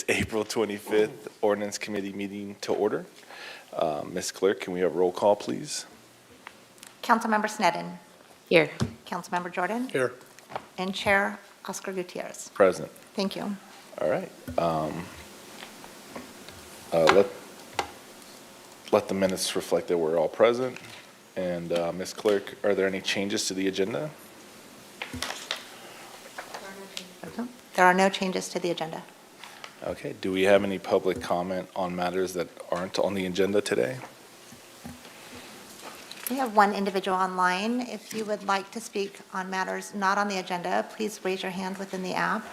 April 25th Ordinance Committee meeting to order. Ms. Clerk, can we have roll call, please? Councilmember Sneddon. Here. Councilmember Jordan. Here. And Chair Oscar Gutierrez. Present. Thank you. All right. Let the minutes reflect that we're all present. And Ms. Clerk, are there any changes to the agenda? There are no changes to the agenda. Okay. Do we have any public comment on matters that aren't on the agenda today? We have one individual online. If you would like to speak on matters not on the agenda, please raise your hand within the app.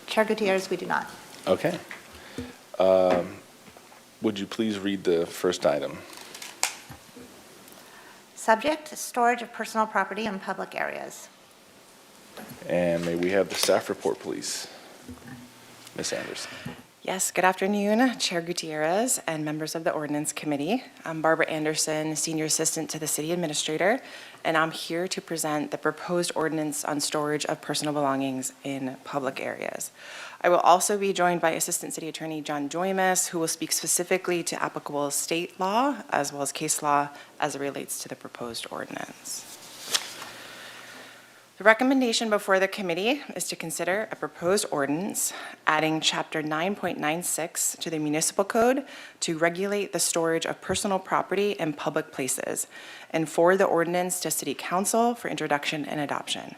Chair Gutierrez, we do not. Okay. Would you please read the first item? Subject, storage of personal property in public areas. And may we have the staff report, please? Ms. Anderson. Yes, good afternoon, Chair Gutierrez and members of the Ordinance Committee. I'm Barbara Anderson, Senior Assistant to the City Administrator, and I'm here to present the proposed ordinance on storage of personal belongings in public areas. I will also be joined by Assistant City Attorney John Joymas, who will speak specifically to applicable state law as well as case law as it relates to the proposed ordinance. The recommendation before the committee is to consider a proposed ordinance adding Chapter 9.96 to the Municipal Code to regulate the storage of personal property in public places and forward the ordinance to City Council for introduction and adoption.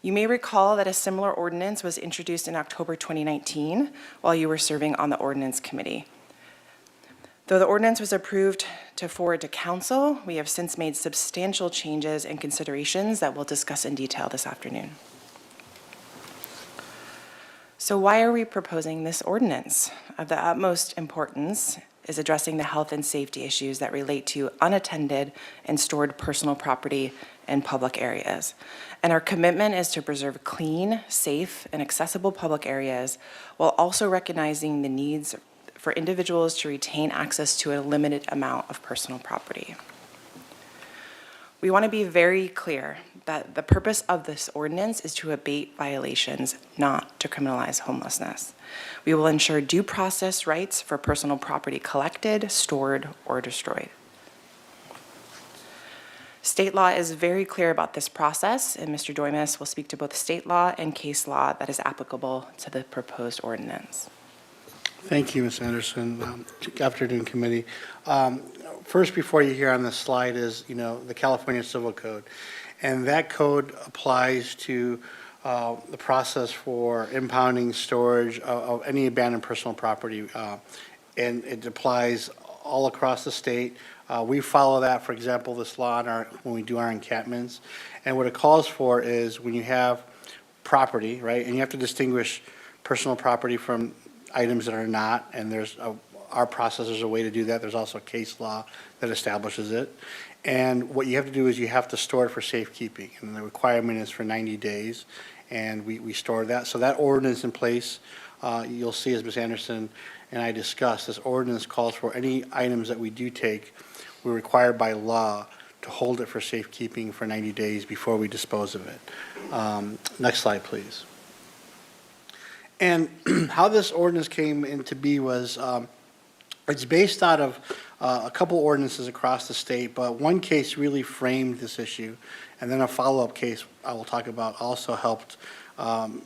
You may recall that a similar ordinance was introduced in October 2019 while you were serving on the Ordinance Committee. Though the ordinance was approved to forward to council, we have since made substantial changes and considerations that we'll discuss in detail this afternoon. So why are we proposing this ordinance? Of the utmost importance is addressing the health and safety issues that relate to unattended and stored personal property in public areas. And our commitment is to preserve clean, safe, and accessible public areas while also recognizing the needs for individuals to retain access to a limited amount of personal property. We want to be very clear that the purpose of this ordinance is to abate violations, not to criminalize homelessness. We will ensure due process rights for personal property collected, stored, or destroyed. State law is very clear about this process, and Mr. Joymas will speak to both state law and case law that is applicable to the proposed ordinance. Thank you, Ms. Anderson. Good afternoon, committee. First, before you hear on the slide is, the California Civil Code. And that code applies to the process for impounding, storage of any abandoned personal property. And it applies all across the state. We follow that, for example, this law when we do our encampments. And what it calls for is when you have property, right, and you have to distinguish personal property from items that are not, and our process is a way to do that. There's also case law that establishes it. And what you have to do is you have to store it for safekeeping, and the requirement is for 90 days, and we store that. So that ordinance in place, you'll see as Ms. Anderson and I discussed, this ordinance calls for any items that we do take, we're required by law to hold it for safekeeping for 90 days before we dispose of it. Next slide, please. And how this ordinance came into be was, it's based out of a couple ordinances across the state, but one case really framed this issue, and then a follow-up case I will talk about also helped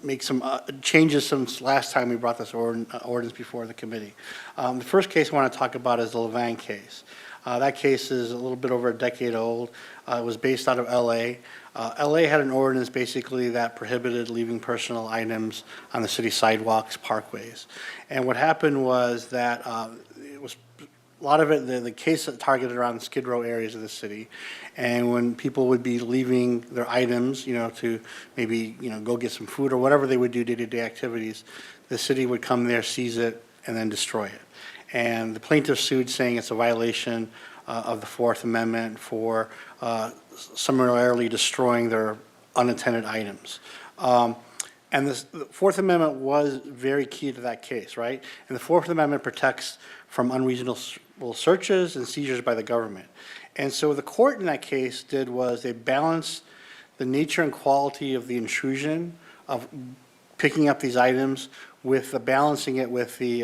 make some changes since last time we brought this ordinance before the committee. The first case I want to talk about is the Levan case. That case is a little bit over a decade old. It was based out of LA. LA had an ordinance basically that prohibited leaving personal items on the city sidewalks, parkways. And what happened was that it was a lot of it, the case targeted around Skid Row areas of the city. And when people would be leaving their items, to maybe, go get some food or whatever they would do day-to-day activities, the city would come there, seize it, and then destroy it. And the plaintiff sued saying it's a violation of the Fourth Amendment for summarily destroying their unattended items. And the Fourth Amendment was very key to that case, right? And the Fourth Amendment protects from unreasonable searches and seizures by the government. And so what the court in that case did was they balanced the nature and quality of the intrusion of picking up these items with balancing it with the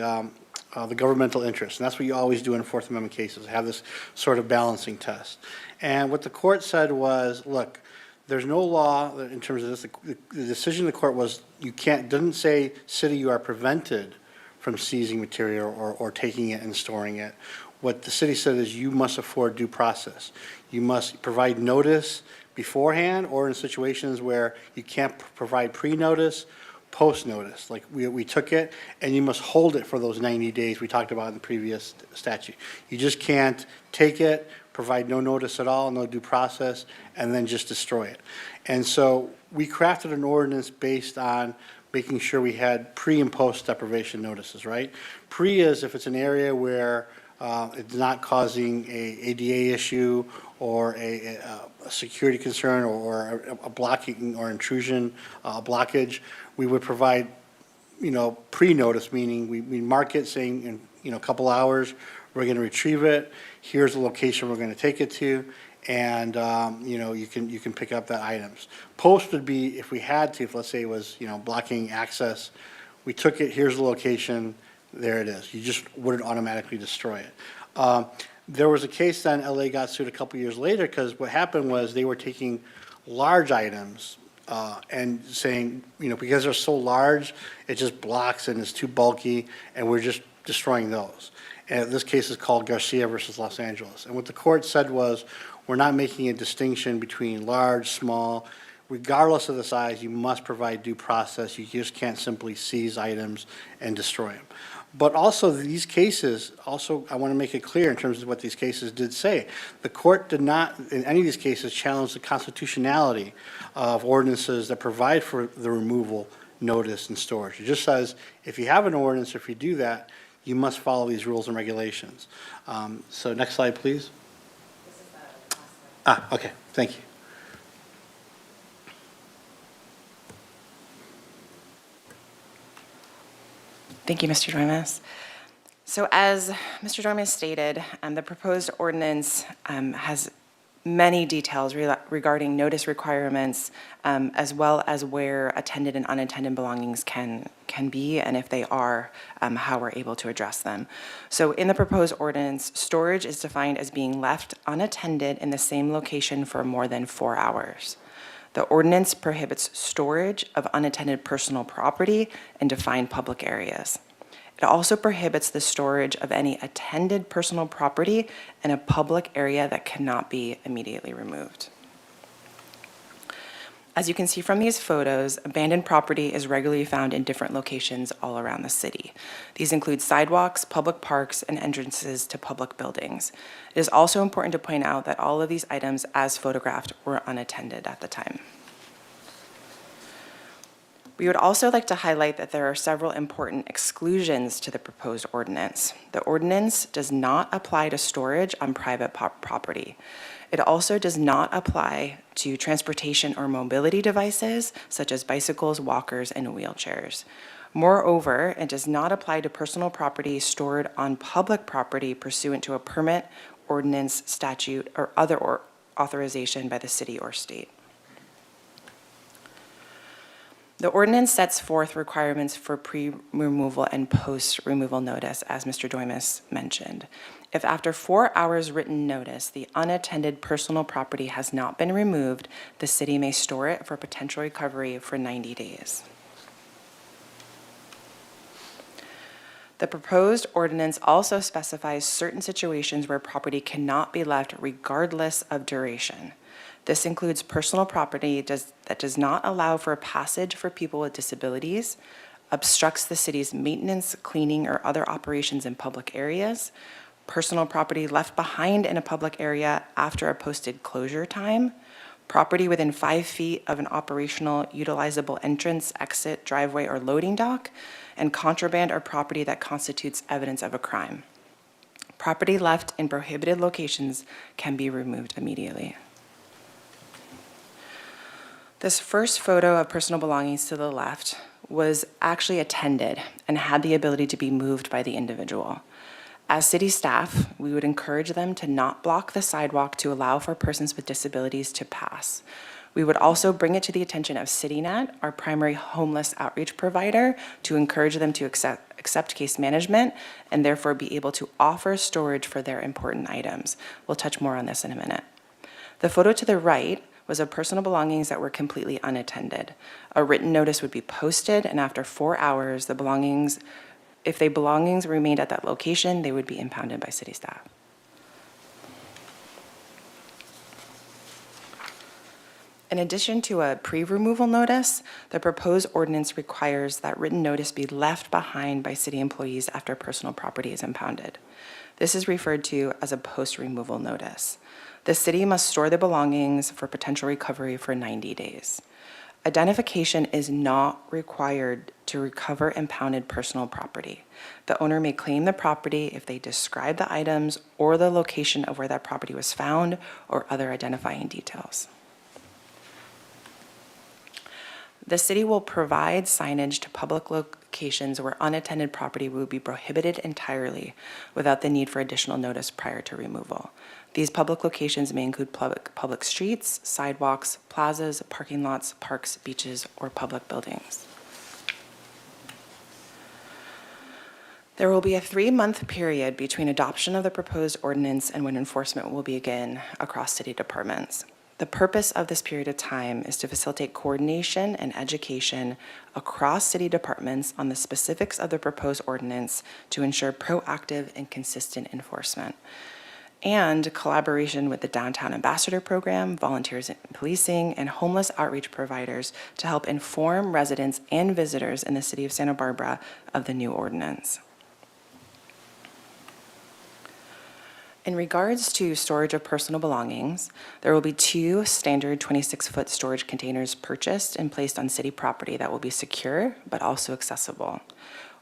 governmental interest. And that's what you always do in Fourth Amendment cases, have this sort of balancing test. And what the court said was, look, there's no law in terms of this. The decision of the court was you can't, doesn't say, city, you are prevented from seizing material or taking it and storing it. What the city said is you must afford due process. You must provide notice beforehand, or in situations where you can't provide pre-notice, post-notice. Like we took it, and you must hold it for those 90 days we talked about in the previous statute. You just can't take it, provide no notice at all, no due process, and then just destroy it. And so we crafted an ordinance based on making sure we had pre and post deprivation notices, right? Pre is if it's an area where it's not causing a ADA issue or a security concern or a blocking or intrusion, blockage, we would provide, pre-notice, meaning we mark it saying in, a couple hours, we're going to retrieve it. Here's the location we're going to take it to, and you can pick up that items. Post would be if we had to, if let's say it was blocking access, we took it. Here's the location. There it is. You just wouldn't automatically destroy it. There was a case then LA got sued a couple years later because what happened was they were taking large items and saying because they're so large, it just blocks and it's too bulky, and we're just destroying those. And this case is called Garcia versus Los Angeles. And what the court said was, we're not making a distinction between large, small. Regardless of the size, you must provide due process. You just can't simply seize items and destroy them. But also these cases, I want to make it clear in terms of what these cases did say. The court did not, in any of these cases, challenge the constitutionality of ordinances that provide for the removal, notice, and storage. It just says, if you have an ordinance, if you do that, you must follow these rules and regulations. So next slide, please. Okay, thank you. Thank you, Mr. Doimas. So as Mr. Doimas stated, the proposed ordinance has many details regarding notice requirements, as well as where attended and unattended belongings can be, and if they are, how we're able to address them. So in the proposed ordinance, storage is defined as being left unattended in the same location for more than 4 hours. The ordinance prohibits storage of unattended personal property in defined public areas. It also prohibits the storage of any attended personal property in a public area that cannot be immediately removed. As you can see from these photos, abandoned property is regularly found in different locations all around the city. These include sidewalks, public parks, and entrances to public buildings. It is also important to point out that all of these items, as photographed, were unattended at the time. We would also like to highlight that there are several important exclusions to the proposed ordinance. The ordinance does not apply to storage on private property. It also does not apply to transportation or mobility devices, such as bicycles, walkers, and wheelchairs. Moreover, it does not apply to personal property stored on public property pursuant to a permit, ordinance, statute, or other authorization by the city or state. The ordinance sets forth requirements for pre-removal and post-removal notice, as Mr. Doimas mentioned. If after 4 hours written notice, the unattended personal property has not been removed, the city may store it for potential recovery for 90 days. The proposed ordinance also specifies certain situations where property cannot be left regardless of duration. This includes personal property that does not allow for passage for people with disabilities, obstructs the city's maintenance, cleaning, or other operations in public areas, personal property left behind in a public area after a posted closure time, property within 5 feet of an operational utilizable entrance, exit, driveway, or loading dock, and contraband or property that constitutes evidence of a crime. Property left in prohibited locations can be removed immediately. This first photo of personal belongings to the left was actually attended and had the ability to be moved by the individual. As city staff, we would encourage them to not block the sidewalk to allow for persons with disabilities to pass. We would also bring it to the attention of CityNet, our primary homeless outreach provider, to encourage them to accept case management and therefore be able to offer storage for their important items. We'll touch more on this in a minute. The photo to the right was of personal belongings that were completely unattended. A written notice would be posted, and after 4 hours, if the belongings remained at that location, they would be impounded by city staff. In addition to a pre-removal notice, the proposed ordinance requires that written notice be left behind by city employees after personal property is impounded. This is referred to as a post-removal notice. The city must store the belongings for potential recovery for 90 days. Identification is not required to recover impounded personal property. The owner may claim the property if they describe the items or the location of where that property was found or other identifying details. The city will provide signage to public locations where unattended property will be prohibited entirely without the need for additional notice prior to removal. These public locations may include public streets, sidewalks, plazas, parking lots, parks, beaches, or public buildings. There will be a 3-month period between adoption of the proposed ordinance and when enforcement will begin across city departments. The purpose of this period of time is to facilitate coordination and education across city departments on the specifics of the proposed ordinance to ensure proactive and consistent enforcement, and collaboration with the Downtown Ambassador Program, volunteers in policing, and homeless outreach providers to help inform residents and visitors in the city of Santa Barbara of the new ordinance. In regards to storage of personal belongings, there will be 2 standard 26-foot storage containers purchased and placed on city property that will be secure but also accessible.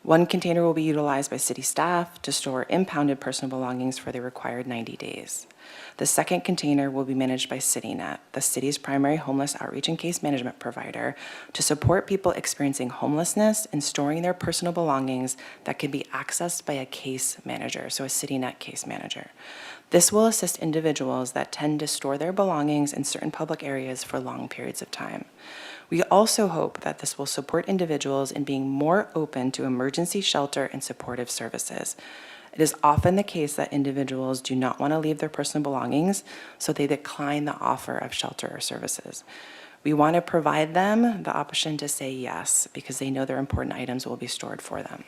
1 container will be utilized by city staff to store impounded personal belongings for the required 90 days. The second container will be managed by CityNet, the city's primary homeless outreach and case management provider, to support people experiencing homelessness and storing their personal belongings that can be accessed by a case manager, so a CityNet case manager. This will assist individuals that tend to store their belongings in certain public areas for long periods of time. We also hope that this will support individuals in being more open to emergency shelter and supportive services. It is often the case that individuals do not want to leave their personal belongings, so they decline the offer of shelter or services. We want to provide them the option to say yes, because they know their important items will be stored for them.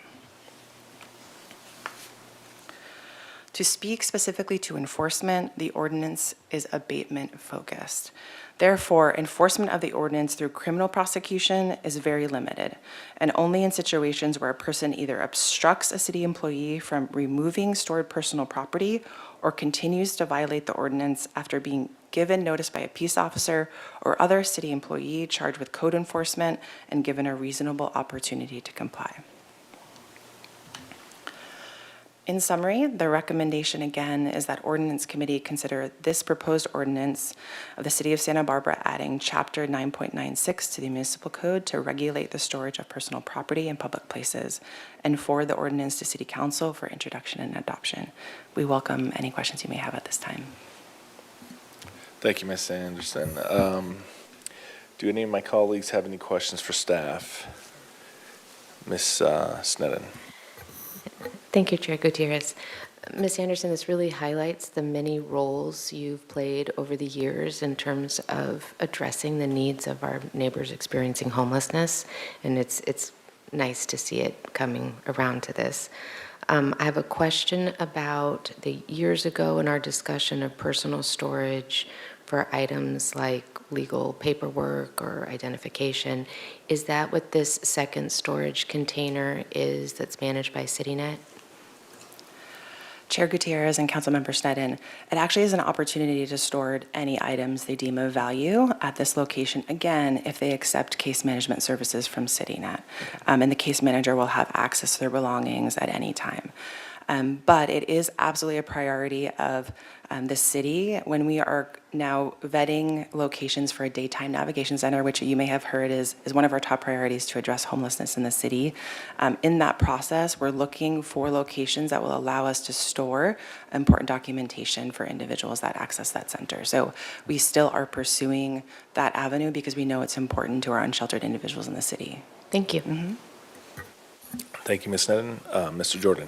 To speak specifically to enforcement, the ordinance is abatement focused. Therefore, enforcement of the ordinance through criminal prosecution is very limited, and only in situations where a person either obstructs a city employee from removing stored personal property or continues to violate the ordinance after being given notice by a peace officer or other city employee charged with code enforcement and given a reasonable opportunity to comply. In summary, the recommendation again is that Ordinance Committee consider this proposed ordinance of the City of Santa Barbara adding Chapter 9.96 to the Municipal Code to regulate the storage of personal property in public places and forward the ordinance to City Council for introduction and adoption. We welcome any questions you may have at this time. Thank you, Ms. Anderson. Do any of my colleagues have any questions for staff? Ms. Sneddon. Thank you, Chair Gutierrez. Ms. Anderson, this really highlights the many roles you've played over the years in terms of addressing the needs of our neighbors experiencing homelessness, and it's nice to see it coming around to this. I have a question about the years ago in our discussion of personal storage for items like legal paperwork or identification. Is that what this second storage container is that's managed by CityNet? Chair Gutierrez and Councilmember Sneddon, it actually is an opportunity to store any items they deem of value at this location, again, if they accept case management services from CityNet. And the case manager will have access to their belongings at any time. But it is absolutely a priority of the city when we are now vetting locations for a daytime navigation center, which you may have heard is one of our top priorities to address homelessness in the city. In that process, we're looking for locations that will allow us to store important documentation for individuals that access that center. So we still are pursuing that avenue because we know it's important to our unsheltered individuals in the city. Thank you. Thank you, Ms. Sneddon. Mr. Jordan.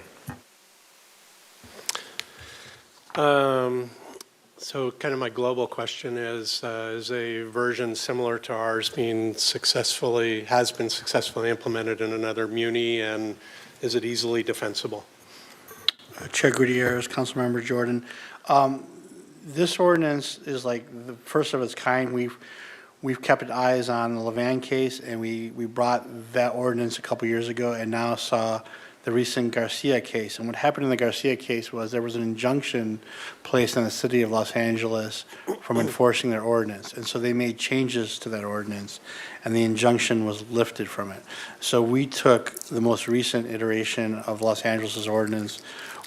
So kind of my global question is a version similar to ours has been successfully implemented in another muni, and is it easily defensible? Chair Gutierrez, Councilmember Jordan. This ordinance is like the first of its kind. We've kept eyes on the Levan case, and we brought that ordinance a couple years ago, and now saw the recent Garcia case. And what happened in the Garcia case was there was an injunction placed on the city of Los Angeles from enforcing their ordinance. And so they made changes to that ordinance, and the injunction was lifted from it. So we took the most recent iteration of Los Angeles' ordinance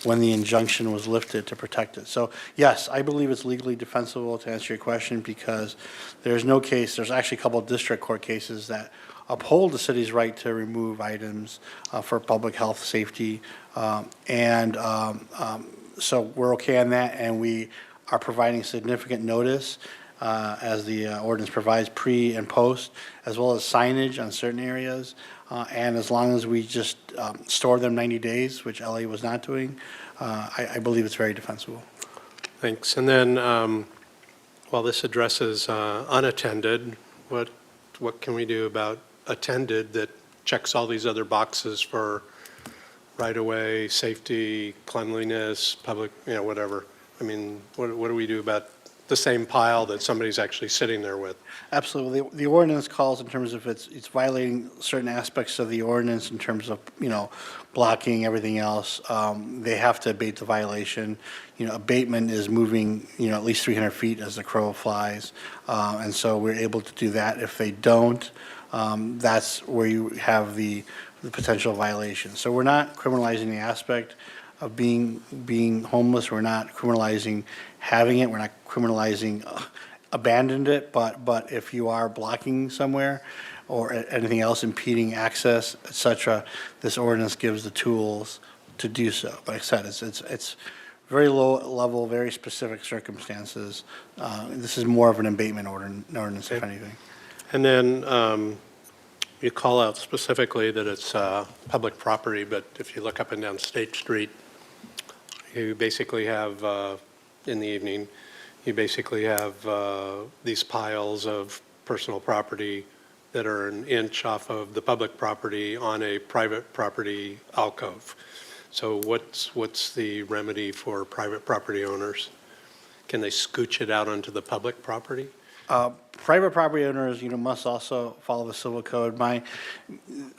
when the injunction was lifted to protect it. So yes, I believe it's legally defensible, to answer your question, because there's no case, there's actually a couple of district court cases that uphold the city's right to remove items for public health, safety, so we're okay on that, and we are providing significant notice as the ordinance provides pre and post, as well as signage on certain areas. And as long as we just store them 90 days, which LA was not doing, I believe it's very defensible. Thanks. And then, while this addresses unattended, what can we do about attended that checks all these other boxes for right-of-way, safety, cleanliness, public, whatever? I mean, what do we do about the same pile that somebody's actually sitting there with? Absolutely. The ordinance calls in terms of it's violating certain aspects of the ordinance in terms of, blocking, everything else. They have to abate the violation. Abatement is moving, at least 300 feet as the crow flies. And so we're able to do that. If they don't, that's where you have the potential violation. So we're not criminalizing the aspect of being homeless. We're not criminalizing having it. We're not criminalizing abandoned it. But if you are blocking somewhere or anything else impeding access, et cetera, this ordinance gives the tools to do so. Like I said, it's very low level, very specific circumstances. This is more of an abatement ordinance, if anything. And then you call out specifically that it's public property, but if you look up and down State Street, you basically have, in the evening, you basically have these piles of personal property that are an inch off of the public property on a private property alcove. So what's the remedy for private property owners? Can they scooch it out onto the public property? Private property owners, must also follow the civil code.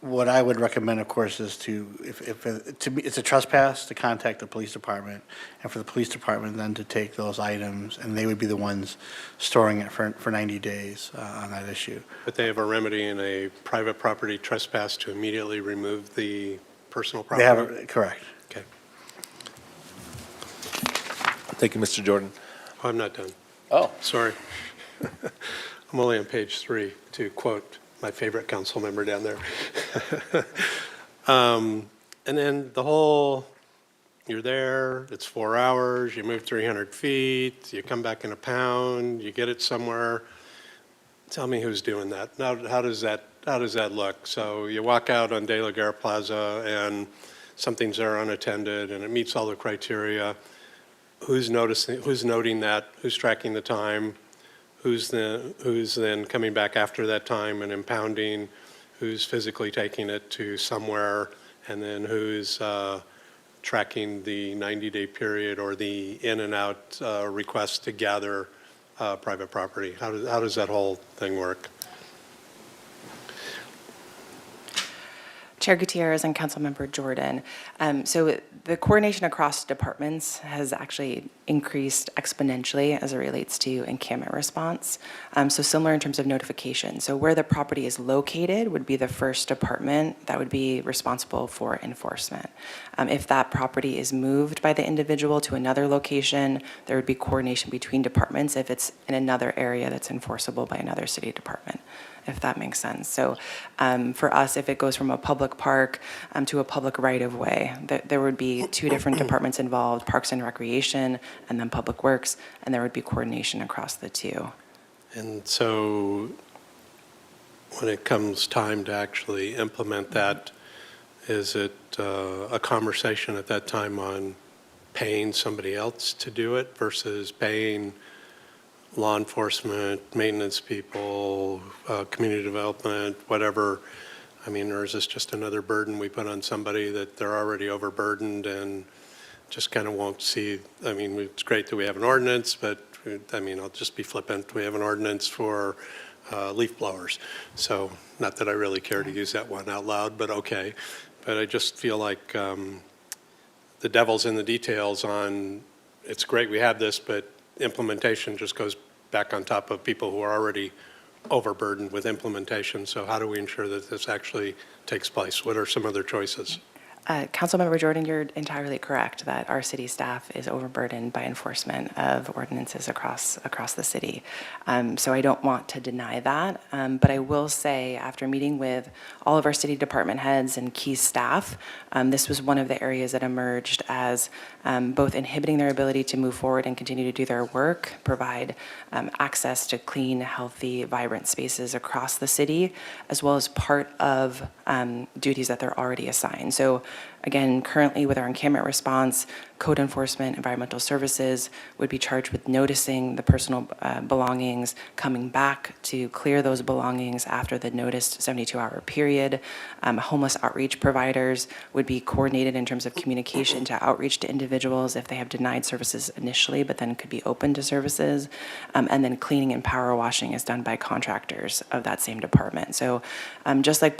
What I would recommend, of course, is if it's a trespass, to contact the police department, and for the police department then to take those items, and they would be the ones storing it for 90 days on that issue. But they have a remedy in a private property trespass to immediately remove the personal property? They have it, correct. Okay. Thank you, Mr. Jordan. Oh, I'm not done. Oh, Sorry. I'm only on page 3, to quote my favorite council member down there. And then you're there, it's 4 hours, you move 300 feet, you come back in a pound, you get it somewhere. Tell me who's doing that. How does that look? So you walk out on De La Guerra Plaza and something's there unattended and it meets all the criteria. Who's noting that? Who's tracking the time? Who's then coming back after that time and impounding? Who's physically taking it to somewhere? And then who's tracking the 90-day period or the in and out request to gather private property? How does that whole thing work? Chair Gutierrez and Councilmember Jordan. So the coordination across departments has actually increased exponentially as it relates to encampment response. So similar in terms of notification. So where the property is located would be the first department that would be responsible for enforcement. If that property is moved by the individual to another location, there would be coordination between departments if it's in another area that's enforceable by another city department, if that makes sense. So for us, if it goes from a public park to a public right-of-way, there would be two different departments involved, Parks and Recreation and then Public Works, and there would be coordination across the two. And so when it comes time to actually implement that, is it a conversation at that time on paying somebody else to do it versus paying law enforcement, maintenance people, community development, whatever? I mean, or is this just another burden we put on somebody that they're already overburdened and just kind of won't see? I mean, it's great that we have an ordinance, but I mean, I'll just be flippant. We have an ordinance for leaf blowers. So not that I really care to use that one out loud, but okay. But I just feel like the devil's in the details on, it's great we have this, but implementation just goes back on top of people who are already overburdened with implementation. So how do we ensure that this actually takes place? What are some other choices? Councilmember Jordan, you're entirely correct that our city staff is overburdened by enforcement of ordinances across the city. So I don't want to deny that, but I will say after meeting with all of our city department heads and key staff, this was one of the areas that emerged as both inhibiting their ability to move forward and continue to do their work, provide access to clean, healthy, vibrant spaces across the city, as well as part of duties that they're already assigned. So again, currently with our encampment response, code enforcement, environmental services would be charged with noticing the personal belongings, coming back to clear those belongings after the noticed 72-hour period. Homeless outreach providers would be coordinated in terms of communication to outreach to individuals if they have denied services initially, but then could be open to services. And then cleaning and power washing is done by contractors of that same department. So just like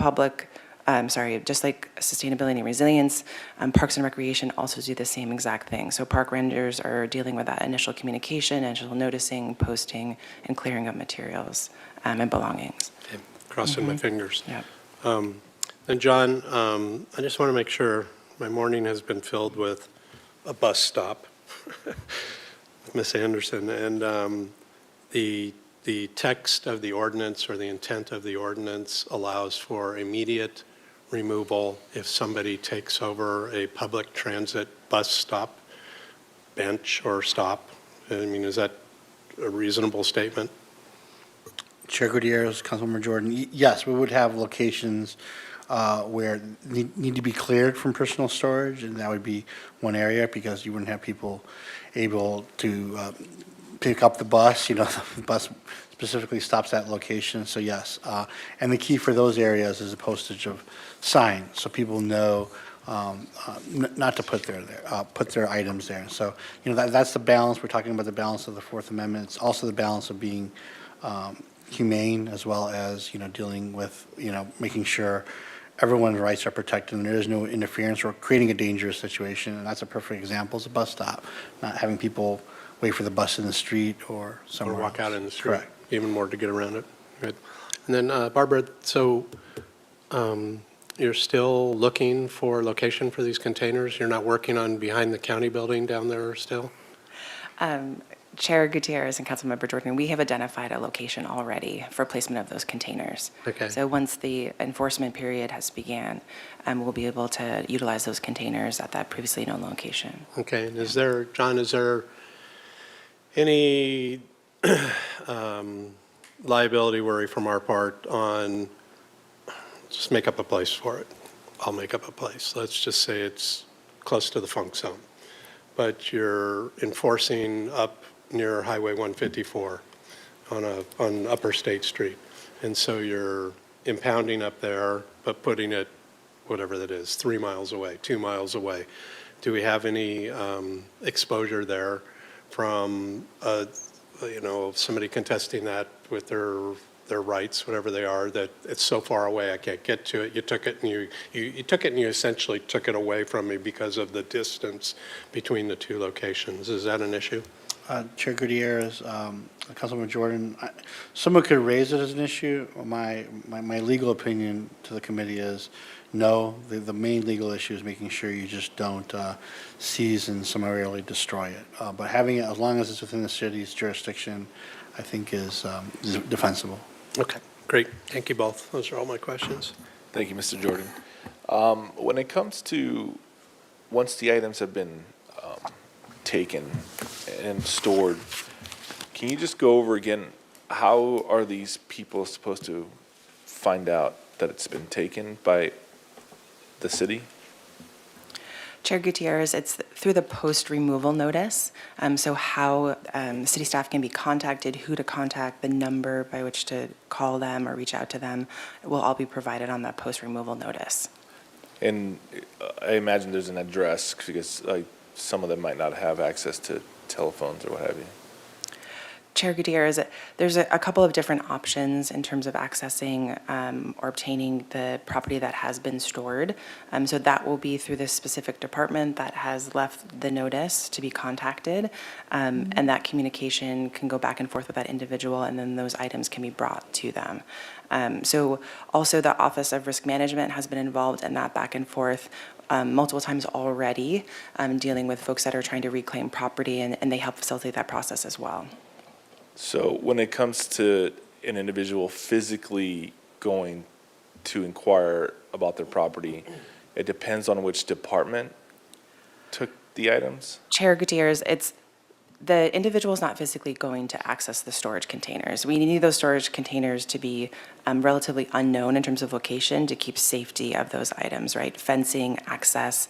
just like sustainability and resilience, Parks and Recreation also do the same exact thing. So park rangers are dealing with that initial communication, initial noticing, posting, and clearing of materials and belongings. Okay. Crossing my fingers. Yep. And John, I just want to make sure my morning has been filled with a bus stop with Ms. Anderson, and the text of the ordinance or the intent of the ordinance allows for immediate removal if somebody takes over a public transit bus stop, bench, or stop. I mean, is that a reasonable statement? Chair Gutierrez, Councilmember Jordan, yes, we would have locations where need to be cleared from personal storage, and that would be one area because you wouldn't have people able to pick up the bus. You know, the bus specifically stops at location, so yes. And the key for those areas is the postage of signs, so people know not to put their items there. So, you know, that's the balance. We're talking about the balance of the Fourth Amendment. It's also the balance of being humane, as well as, you know, dealing with, you know, making sure everyone's rights are protected and there is no interference or creating a dangerous situation. And that's a perfect example, is a bus stop, not having people wait for the bus in the street or somewhere Or walk else. out in the street. Correct. Even more to get around it. Good. And then Barbara, so you're still looking for location for these containers? You're not working on behind the county building down there still? Chair Gutierrez and Councilmember Jordan, we have identified a location already for placement of those containers. Okay. So once the enforcement period has began, we'll be able to utilize those containers at that previously known location. Okay, and is there, John, is there any liability worry from our part on, just make up a place for it? I'll make up a place. Let's just say it's close to the funk zone, but you're enforcing up near Highway 154 on Upper State Street. And so you're impounding up there, but putting it, whatever that is, 3 miles away, 2 miles away. Do we have any exposure there from, you know, somebody contesting that with their their rights, whatever they are, that it's so far away I can't get to it. You took it and you took it and you essentially took it away from me because of the distance between the two locations. Is that an issue? Chair Gutierrez, Councilman Jordan, someone could raise it as an issue. My legal opinion to the committee is no. The main legal issue is making sure you just don't seize and summarily destroy it. But having it, as long as it's within the city's jurisdiction, I think is defensible. Okay, great. Thank you both. Those are all my questions. Thank you, Mr. Jordan. When it comes to, once the items have been taken and stored, can you just go over again, how are these people supposed to find out that it's been taken by the city? Chair Gutierrez, it's through the post-removal notice. So how city staff can be contacted, who to contact, the number by which to call them or reach out to them, will all be provided on that post-removal notice. And I imagine there's an address, because some of them might not have access to telephones or what have you. Chair Gutierrez, there's a couple of different options in terms of accessing or obtaining the property that has been stored. So that will be through the specific department that has left the notice to be contacted. And that communication can go back and forth with that individual, and then those items can be brought to them. So also the Office of Risk Management has been involved in that back and forth multiple times already, dealing with folks that are trying to reclaim property, and they help facilitate that process as well. So when it comes to an individual physically going to inquire about their property, it depends on which department took the items? Chair Gutierrez, the individual is not physically going to access the storage containers. We need those storage containers to be relatively unknown in terms of location to keep safety of those items, right? Fencing, access,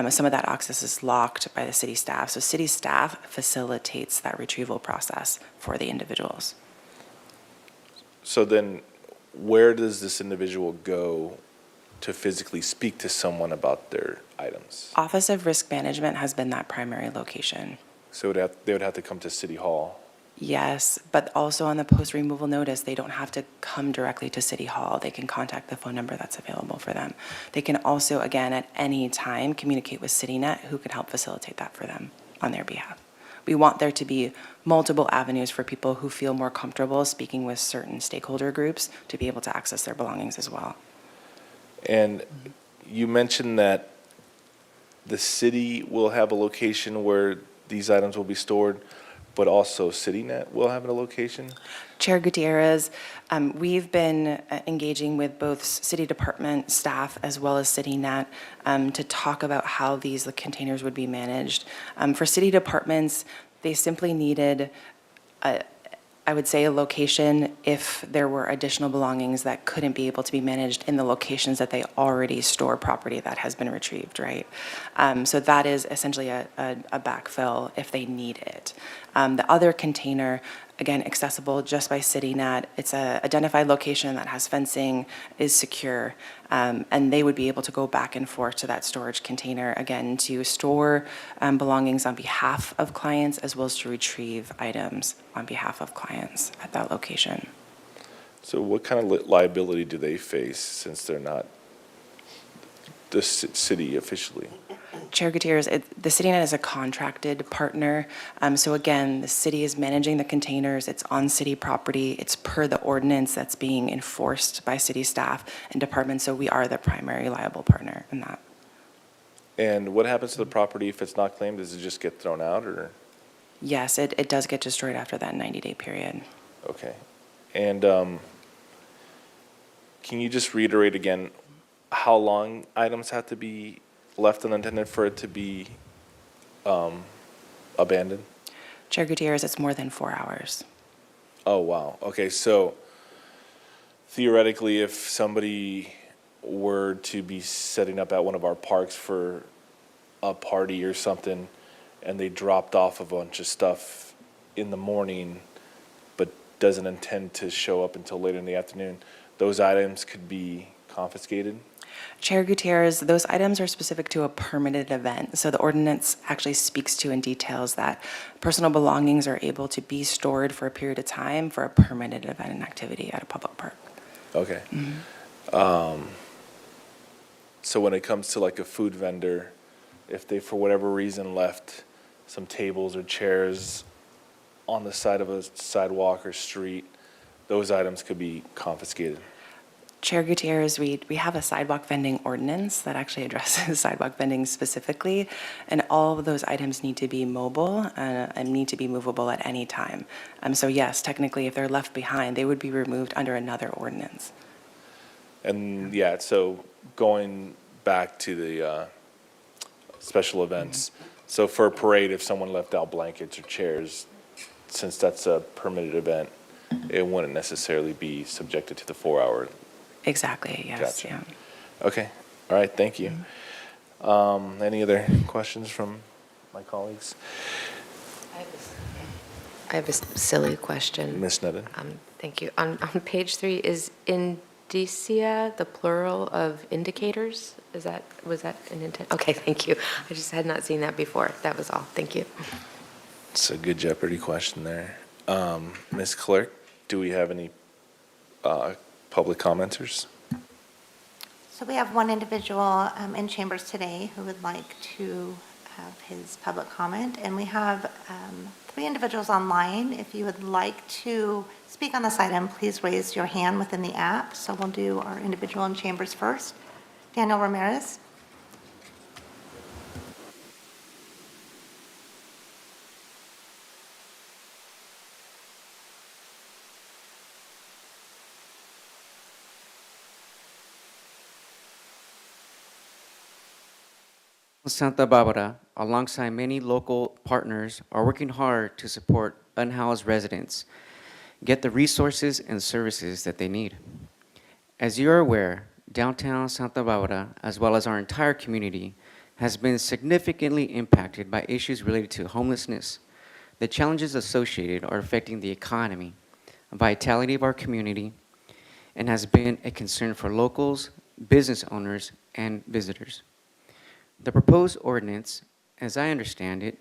some of that access is locked by the city staff. So city staff facilitates that retrieval process for the individuals. So then where does this individual go to physically speak to someone about their items? Office of Risk Management has been that primary location. So they would have to come to City Hall? Yes, but also on the post-removal notice, they don't have to come directly to City Hall. They can contact the phone number that's available for them. They can also, again, at any time, communicate with CityNet, who can help facilitate that for them on their behalf. We want there to be multiple avenues for people who feel more comfortable speaking with certain stakeholder groups to be able to access their belongings as well. And you mentioned that the city will have a location where these items will be stored, but also CityNet will have a location? Chair Gutierrez, we've been engaging with both city department staff as well as CityNet to talk about how these containers would be managed. For city departments, they simply needed I would say a location if there were additional belongings that couldn't be able to be managed in the locations that they already store property that has been retrieved, right? So that is essentially a backfill if they need it. The other container, again, accessible just by CityNet. It's a identified location that has fencing, is secure, and they would be able to go back and forth to that storage container, again, to store belongings on behalf of clients as well as to retrieve items on behalf of clients at that location. So what kind of liability do they face since they're not the city officially? Chair Gutierrez, the CityNet is a contracted partner. So again, the city is managing the containers. It's on city property. It's per the ordinance that's being enforced by city staff and departments. So we are the primary liable partner in that. And what happens to the property if it's not claimed? Does it just get thrown out, or? Yes, it does get destroyed after that 90-day period. Okay. And can you just reiterate again how long items have to be left unattended for it to be abandoned? Chair Gutierrez, it's more than 4 hours. Oh, wow. Okay, so theoretically, if somebody were to be setting up at one of our parks for a party or something, and they dropped off a bunch of stuff in the morning, but doesn't intend to show up until later in the afternoon, those items could be confiscated? Chair Gutierrez, those items are specific to a permitted event. So the ordinance actually speaks to and details that personal belongings are able to be stored for a period of time for a permitted event and activity at a public park. Okay. So when it comes to like a food vendor, if they, for whatever reason, left some tables or chairs on the side of a sidewalk or street, those items could be confiscated. Chair Gutierrez, we have a sidewalk vending ordinance that actually addresses sidewalk vending specifically, and all of those items need to be mobile and need to be movable at any time. So yes, technically, if they're left behind, they would be removed under another ordinance. And yeah, so going back to the special events, so for a parade, if someone left out blankets or chairs, since that's a permitted event, it wouldn't necessarily be subjected to the 4-hour. Exactly, yes, Gotcha. yeah. Okay, all right, thank you. Any other questions from my colleagues? I have a silly question. Ms. Nedden? Thank you. On page 3, is indicia the plural of indicators? Was that an intent? Okay, thank you. I just had not seen that before. That was all. Thank you. It's a good Jeopardy question there. Ms. Clerk, do we have any public commenters? So we have one individual in chambers today who would like to have his public comment, and we have 3 individuals online. If you would like to speak on this item, please raise your hand within the app. So we'll do our individual in chambers first. Daniel Ramirez. Santa Barbara, alongside many local partners, are working hard to support unhoused residents get the resources and services that they need. As you are aware, downtown Santa Barbara, as well as our entire community, has been significantly impacted by issues related to homelessness. The challenges associated are affecting the economy, vitality of our community, and has been a concern for locals, business owners, and visitors. The proposed ordinance, as I understand it,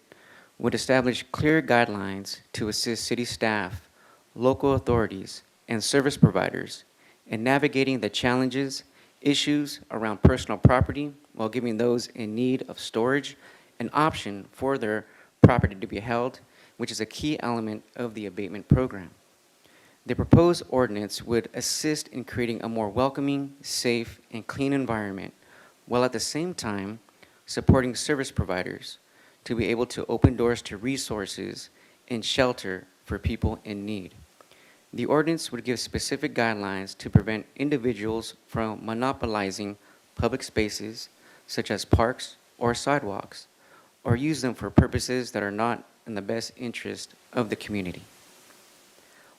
would establish clear guidelines to assist city staff, local authorities, and service providers in navigating the challenges, issues around personal property while giving those in need of storage an option for their property to be held, which is a key element of the abatement program. The proposed ordinance would assist in creating a more welcoming, safe, and clean environment, while at the same time supporting service providers to be able to open doors to resources and shelter for people in need. The ordinance would give specific guidelines to prevent individuals from monopolizing public spaces such as parks or sidewalks, or use them for purposes that are not in the best interest of the community.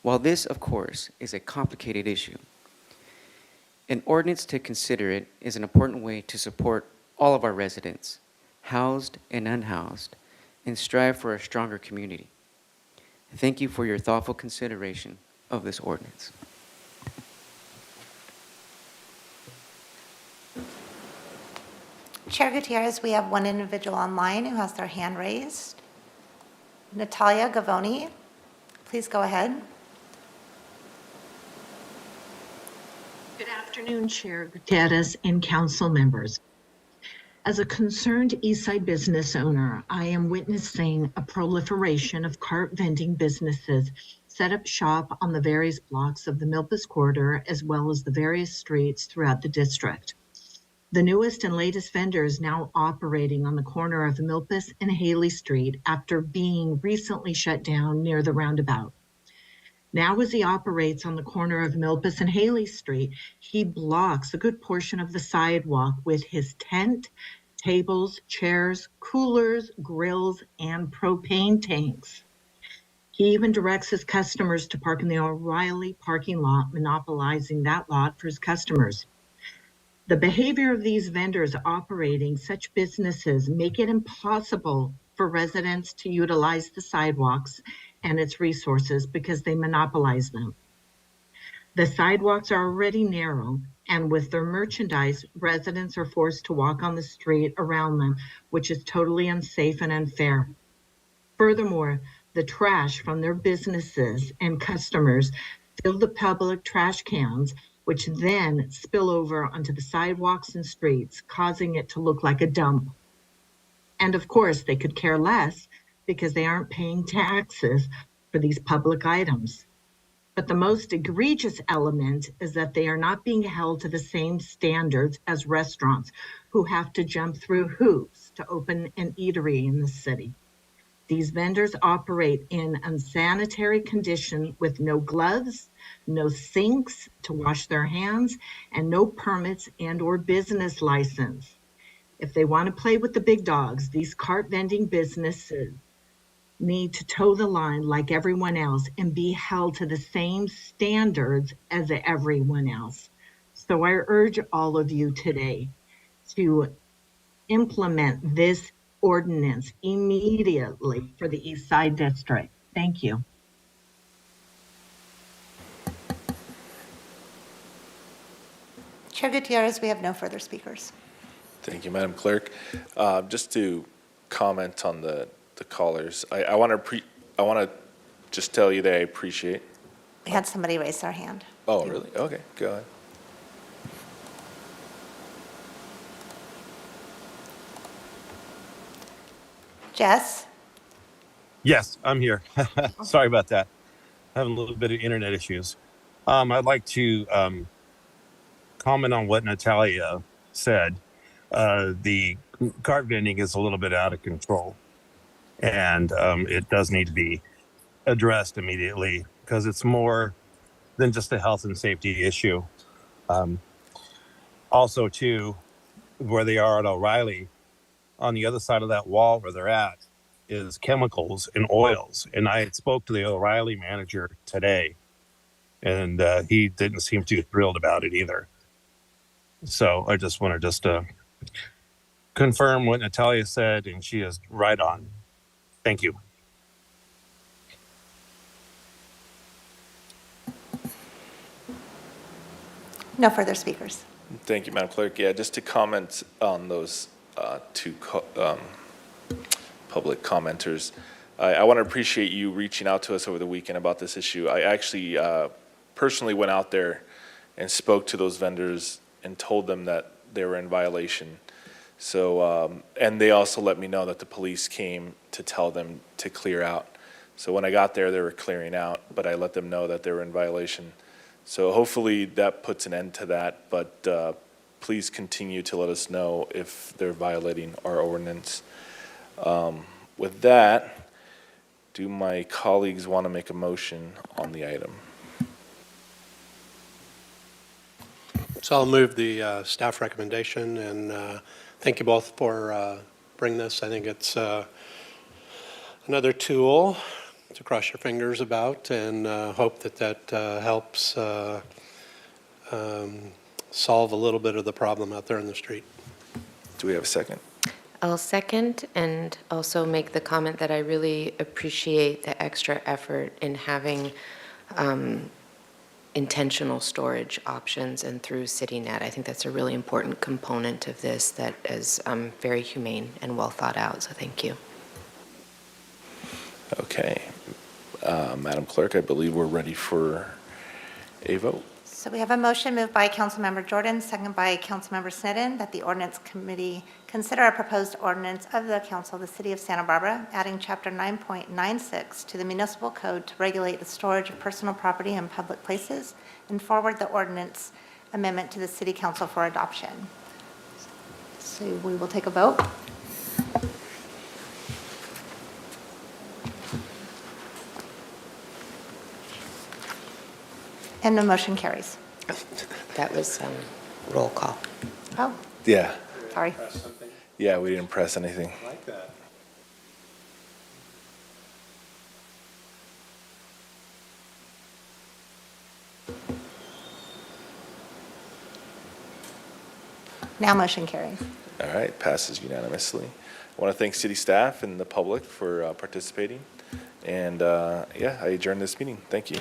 While this, of course, is a complicated issue, an ordinance to consider it is an important way to support all of our residents, housed and unhoused, and strive for a stronger community. Thank you for your thoughtful consideration of this ordinance. Chair Gutierrez, we have one individual online who has their hand raised. Natalia Gavoni, please go ahead. Good afternoon, Chair Gutierrez and council members. As a concerned Eastside business owner, I am witnessing a proliferation of cart vending businesses set up shop on the various blocks of the Milpas Corridor, as well as the various streets throughout the district. The newest and latest vendor is now operating on the corner of Milpas and Haley Street after being recently shut down near the roundabout. Now, as he operates on the corner of Milpas and Haley Street, he blocks a good portion of the sidewalk with his tent, tables, chairs, coolers, grills, and propane tanks. He even directs his customers to park in the O'Reilly parking lot, monopolizing that lot for his customers. The behavior of these vendors operating such businesses make it impossible for residents to utilize the sidewalks and its resources because they monopolize them. The sidewalks are already narrow, And with their merchandise, residents are forced to walk on the street around them, which is totally unsafe and unfair. Furthermore, the trash from their businesses and customers fill the public trash cans, which then spill over onto the sidewalks and streets, causing it to look like a dump. And of course, they could care less because they aren't paying taxes for these public items. But the most egregious element is that they are not being held to the same standards as restaurants who have to jump through hoops to open an eatery in the city. These vendors operate in unsanitary conditions with no gloves, no sinks to wash their hands, and no permits and/or business license. If they want to play with the big dogs, these cart vending businesses need to toe the line like everyone else and be held to the same standards as everyone else. So I urge all of you today to implement this ordinance immediately for the East Side District. Thank you. Chair Gutierrez, we have no further speakers. Thank you, Madam Clerk. Just to comment on the callers, I want to just tell you that I appreciate. We had somebody raise their hand. Oh, really? Okay, go ahead. Jess? Yes, I'm here. Sorry about that. Having a little bit of internet issues. I'd like to comment on what Natalia said. The cart vending is a little bit out of control, and it does need to be addressed immediately because it's more than just a health and safety issue. Also, too, where they are at O'Reilly, on the other side of that wall where they're at is chemicals and oils. And I spoke to the O'Reilly manager today, and he didn't seem too thrilled about it either. So I just want to confirm what Natalia said, and she is right on. Thank you. No further speakers. Thank you, Madam Clerk. Yeah, just to comment on those two public commenters, I want to appreciate you reaching out to us over the weekend about this issue. I actually personally went out there and spoke to those vendors and told them that they were in violation. So, and they also let me know that the police came to tell them to clear out. So when I got there, they were clearing out, but I let them know that they were in violation. So hopefully that puts an end to that, but please continue to let us know if they're violating our ordinance. With that, do my colleagues want to make a motion on the item? So I'll move the staff recommendation, and thank you both for bringing this. I think it's another tool to cross your fingers about, and hope that helps solve a little bit of the problem out there in the street. Do we have a second? I'll second and also make the comment that I really appreciate the extra effort in having intentional storage options and through CityNet. I think that's a really important component of this that is very humane and well thought out, so thank you. Okay. Madam Clerk, I believe we're ready for a vote. So we have a motion moved by Councilmember Jordan, second by Councilmember Snedden, that the ordinance committee consider a proposed ordinance of the council of the city of Santa Barbara, adding chapter 9.96 to the municipal code to regulate the storage of personal property in public places and forward the ordinance amendment to the city council for adoption. So we will take a vote. And the motion carries. That was roll call. Oh, Yeah. sorry. Yeah, we didn't press anything. I like that. Now motion carries. All right, passes unanimously. I want to thank city staff and the public for participating. And yeah, I adjourn this meeting. Thank you.